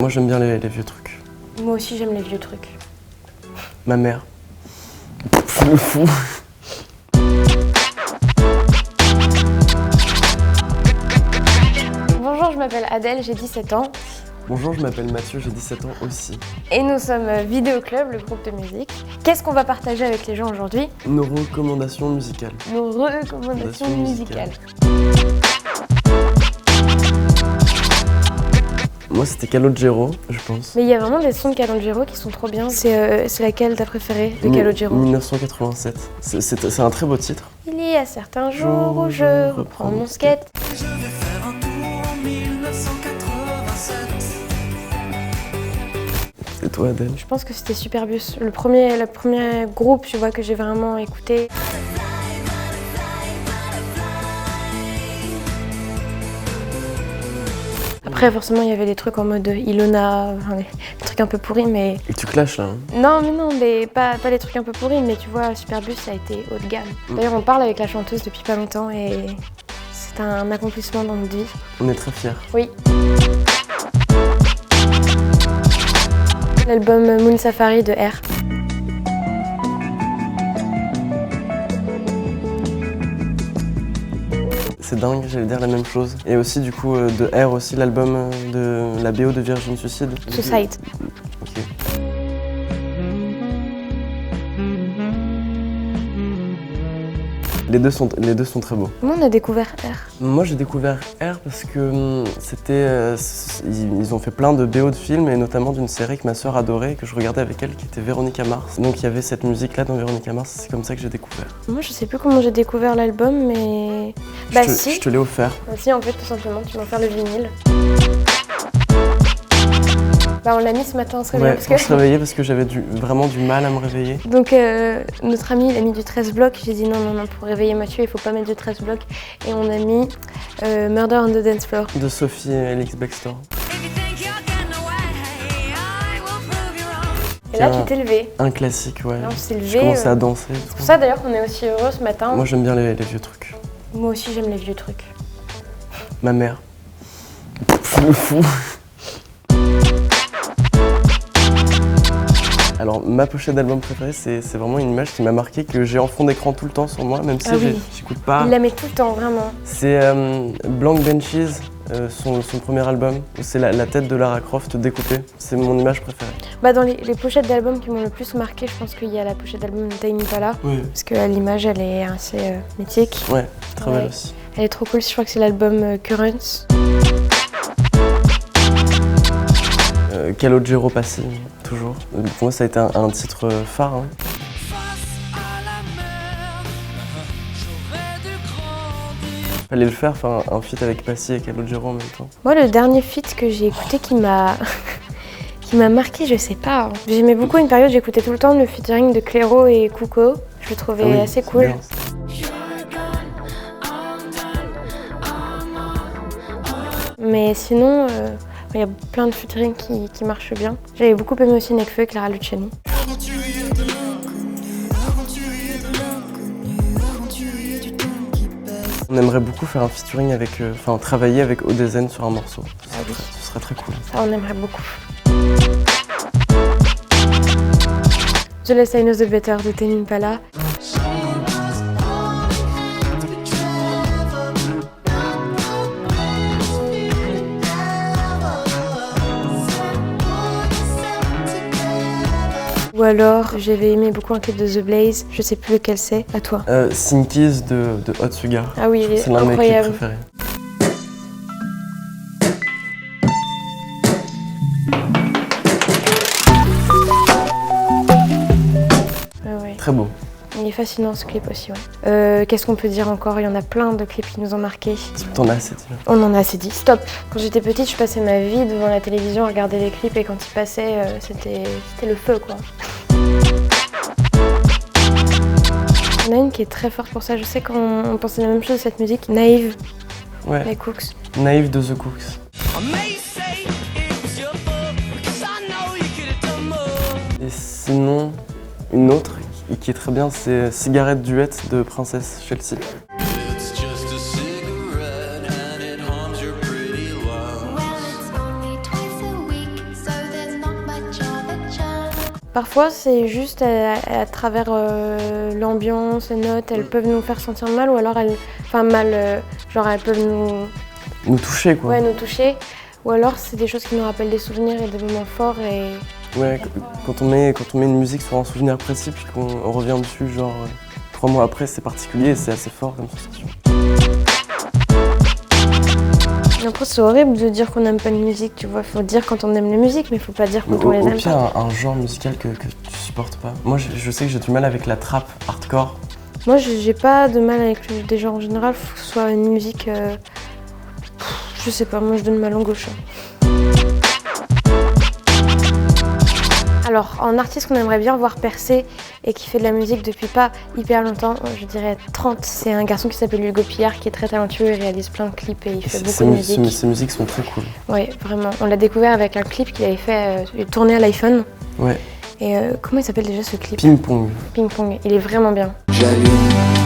Moi j'aime bien les vieux trucs. Moi aussi j'aime les vieux trucs. Ma mère. Le fou. Bonjour, je m'appelle Adèle, j'ai 17 ans. Bonjour, je m'appelle Mathieu, j'ai 17 ans aussi. Et nous sommes Vidéo Club, le groupe de musique. Qu'est-ce qu'on va partager avec les gens aujourd'hui? Nos recommandations musicales. Nos recommandations musicales. Moi c'était Calogero, je pense. Mais il y a vraiment des sons de Calogero qui sont trop bien. C'est laquelle t'as préféré de Calogero? 1987. C'est un très beau titre. Il y a certains jours où je reprends mon skate. Je vais faire un tour en 1987. Et toi Adèle? Je pense que c'était Superbus, le premier groupe, tu vois, que j'ai vraiment écouté. Après, forcément, il y avait des trucs en mode Ilona, enfin, des trucs un peu pourris, mais... Et tu clashes là hein. Non, mais pas les trucs un peu pourris, mais tu vois, Superbus, ça a été haut de gamme. D'ailleurs, on parle avec la chanteuse depuis pas longtemps et c'est un accomplissement dans notre vie. On est très fiers. Oui. L'album Moon Safari de R. C'est dingue, j'allais dire la même chose. Et aussi du coup de R aussi, l'album de la BO de Virgin Suicide. Suicide. Ok. Les deux sont très beaux. Comment on a découvert R? Moi j'ai découvert R parce que ils ont fait plein de BO de films et notamment d'une série que ma sœur adorait et que je regardais avec elle qui était Véronica Mars. Donc il y avait cette musique là dans Véronica Mars, c'est comme ça que j'ai découvert. Moi je sais plus comment j'ai découvert l'album mais... Bah si. Je te l'ai offert. Bah si en fait tout simplement, tu m'as offert le vinyle. Bah on l'a mis ce matin, on se réveille. Ouais, pour se réveiller parce que j'avais vraiment du mal à me réveiller. Donc notre ami il a mis du 13 blocs, j'ai dit non, pour réveiller Mathieu il faut pas mettre du 13 blocs. Et on a mis Murder on the Dance Floor. De Sophie et Alex Baxter. Et là tu t'es levé. Un classique, ouais. Là, on s'est levé. Je commençais à danser. C'est pour ça d'ailleurs qu'on est aussi heureux ce matin. Moi j'aime bien les vieux trucs. Moi aussi j'aime les vieux trucs. Ma mère. Le fou. Alors ma pochette d'album préférée, c'est vraiment une image qui m'a marqué, que j'ai en fond d'écran tout le temps sur moi, même si j'écoute pas. Il la met tout le temps, vraiment. C'est Blank Benches, son premier album, où c'est la tête de Lara Croft découpée. C'est mon image préférée. Bah dans les pochettes d'albums qui m'ont le plus marqué, je pense qu'il y a la pochette d'album de Tame Impala. Oui. Parce que l'image, elle est assez mythique. Ouais, très belle aussi. Elle est trop cool, je crois que c'est l'album Currents. Calogero Passy, toujours. Pour moi, ça a été un titre phare. Hein. Fallait le faire un feat avec Passy et Calogero en même temps. Moi, le dernier feat que j'ai écouté qui m'a marqué, je sais pas. Hein. J'aimais beaucoup une période, j'écoutais tout le temps le featuring de Clairo et Kuko. Je le trouvais assez cool. Bien. Mais sinon, il y a plein de featuring qui marchent bien. J'avais beaucoup aimé aussi Nekfeu et Clara Luciani. On aimerait beaucoup faire un featuring avec, travailler avec Odezen sur un morceau. Ce serait très cool. Ça, on aimerait beaucoup. The Less I Know The Better de Tame Impala. Ou alors, j'avais aimé beaucoup un clip de The Blaze, je sais plus lequel c'est, à toi. Sinkies de Hot Sugar. Ah oui, c'est l'un de mes clips préférés. Ouais. Très beau. Il est fascinant ce clip aussi, ouais. Qu'est-ce qu'on peut dire encore? Il y en a plein de clips qui nous ont marqués. T'en as assez dit. On en a assez dit. Stop! Quand j'étais petite, je passais ma vie devant la télévision à regarder les clips et quand ils passaient, c'était le feu, quoi. Il y en a une qui est très forte pour ça. Je sais qu'on pensait la même chose de cette musique. Naïve, Ouais. les Cooks. Naïve de The Cooks. Et sinon, une autre qui est très bien, c'est Cigarette Duet de Princesse Chelsea. Parfois, c'est juste à travers l'ambiance, les notes, elles peuvent nous faire sentir mal ou alors genre elles peuvent Nous toucher, quoi. Ouais, nous toucher. Ou alors c'est des choses qui nous rappellent des souvenirs et des moments forts et... Ouais, quand on met une musique sur un souvenir précis puis qu'on revient dessus, genre 3 mois après, c'est particulier et c'est assez fort comme sensation. Après, c'est horrible de dire qu'on n'aime pas une musique, tu vois. Faut dire quand on aime les musiques, mais faut pas dire quand on les aime Au pire, pas. un genre musical que tu supportes pas. Moi, je sais que j'ai du mal avec la trap hardcore. Moi, j'ai pas de mal avec des genres en général, faut que ce soit une musique... je sais pas, moi je donne ma langue au chat. Alors, en artiste qu'on aimerait bien voir percer et qui fait de la musique depuis pas hyper longtemps, je dirais 30, c'est un garçon qui s'appelle Hugo Pillard qui est très talentueux, il réalise plein de clips et il fait beaucoup de musique. Ces musiques sont très cool. Oui, vraiment. On l'a découvert avec un clip qu'il avait fait tourner à l'iPhone. Ouais. Et comment il s'appelle déjà ce clip? Ping Pong. Ping Pong, il est vraiment bien. J'allume